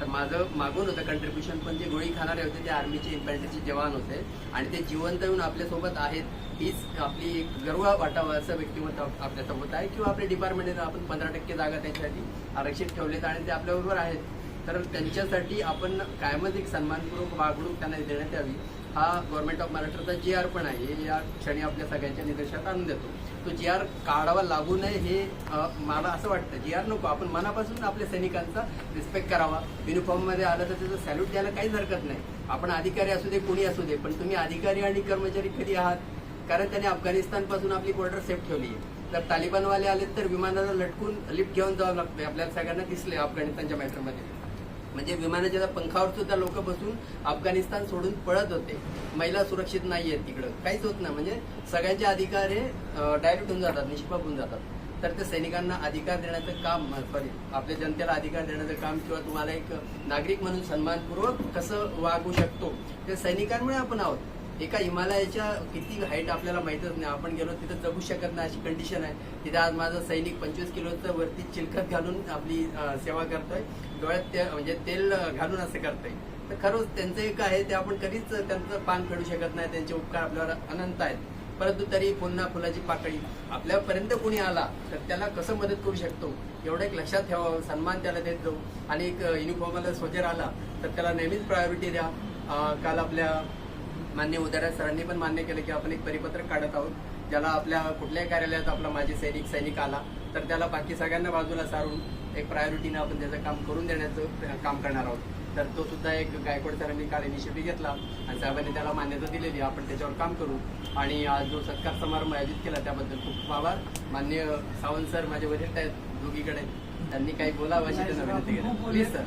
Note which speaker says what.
Speaker 1: तर माझं मागून होतं कंट्रीब्युशन, पण जे गोळी खाणारे होते ते आर्मीचे इन्फंट्रीचे जवान होते आणि ते जिवंत येऊन आपल्यासोबत आहेत. हीच आपली एक गर्व वाटावं असं व्यक्तिमत्व आपल्यासोबत आहे. किंवा आपल्या डिपार्टमेंटने आपण 15% जागा त्यांच्यासाठी आरक्षित ठेवलेत आणि ते आपल्याबरोबर आहेत. तर त्यांच्यासाठी आपण कायमच एक सन्मानपूर्वक वागणूक त्यांना देण्यात यावी, हा गव्हर्नमेंट ऑफ महाराष्ट्राचा GR पण आहे. या क्षणी आपल्या सगळ्यांच्या निदर्शनात आणून देतो. तो GR काढावा लागू नये हे मला असं वाटतं. GR नको, आपण मनापासून आपल्या सैनिकांचा रिस्पेक्ट करावा. युनिफॉर्ममध्ये आलं तर त्याचं सॅल्यूट द्यायला काहीच हरकत नाही. आपण अधिकारी असू दे, कोणी असू दे, पण तुम्ही अधिकारी आणि कर्मचारी कधी आहात? कारण त्यांनी अफगाणिस्तानपासून आपली बॉर्डर सेफ ठेवली आहे. तर तालिबानवाले आलेत तर विमानाला लटकून लिफ्ट घेऊन जावं लागतं. आपल्याला सगळ्यांना दिसले अफगाणिस्तानच्या मॅटरमध्ये. म्हणजे विमानाच्या पंखावर सुद्धा लोक बसून अफगाणिस्तान सोडून पळत होते. महिला सुरक्षित नाही आहेत तिकडं, काहीच होत नाही. म्हणजे सगळ्यांचे अधिकार हे डायरेक्ट होऊन जातात, निष्पाप होऊन जातात. तर ते सैनिकांना अधिकार देण्याचं काम, आपल्या जनतेला अधिकार देण्याचं काम किंवा तुम्हाला एक नागरिक म्हणून सन्मानपूर्वक कसं वागू शकतो ते सैनिकांमुळे आपण आहोत. एका हिमालयाच्या किती हाईट आपल्याला माहीतच नाही. आपण गेलो तिथं जगू शकत नाही अशी कंडिशन आहे. तिथे आज माझा सैनिक 25 किलोचं वरती चिलखत घालून आपली सेवा करतोय, डोळ्यात म्हणजे तेल घालून असं करतोय. तर खरंच त्यांचं एक आहे ते आपण कधीच त्यांचं पान फेडू शकत नाही. त्यांचे उपकार आपल्यावर अनंत आहेत. परंतु तरी पुन्हा फुलाची पाकळी आपल्यापर्यंत कोणी आला तर त्याला कसं मदत करू शकतो एवढं एक लक्षात ठेवावं. सन्मान त्याला देत जाऊ आणि एक युनिफॉर्मला सोजर आला तर त्याला नेहमीच प्रायोरिटी द्या. काल आपल्या मान्य उदाहरण सरांनी पण मान्य केलं की आपण एक परिपत्रक काढत आहोत, ज्याला आपल्या कुठल्याही कार्यालयात आपला माजी सैनिक आला तर त्याला बाकी सगळ्यांना बाजूला सारून एक प्रायोरिटीनं आपण त्याचं काम करून देण्याचं काम करणार आहोत. तर तो सुद्धा एक गायकवाड सरांनी काल इनिशिएटिव्ह घेतला आणि साहेबांनी त्याला मान्यता दिलेली. आपण त्याच्यावर काम करू. आणि आज जो सत्कार समारंभ आयोजित केला त्याबद्दल खूप खूप आभार. मान्य सावंत सर माझे वरिष्ठ आहेत दोघीकडे, त्यांनी काही बोलावं अशी त्यांना विनंती केली. Please sir.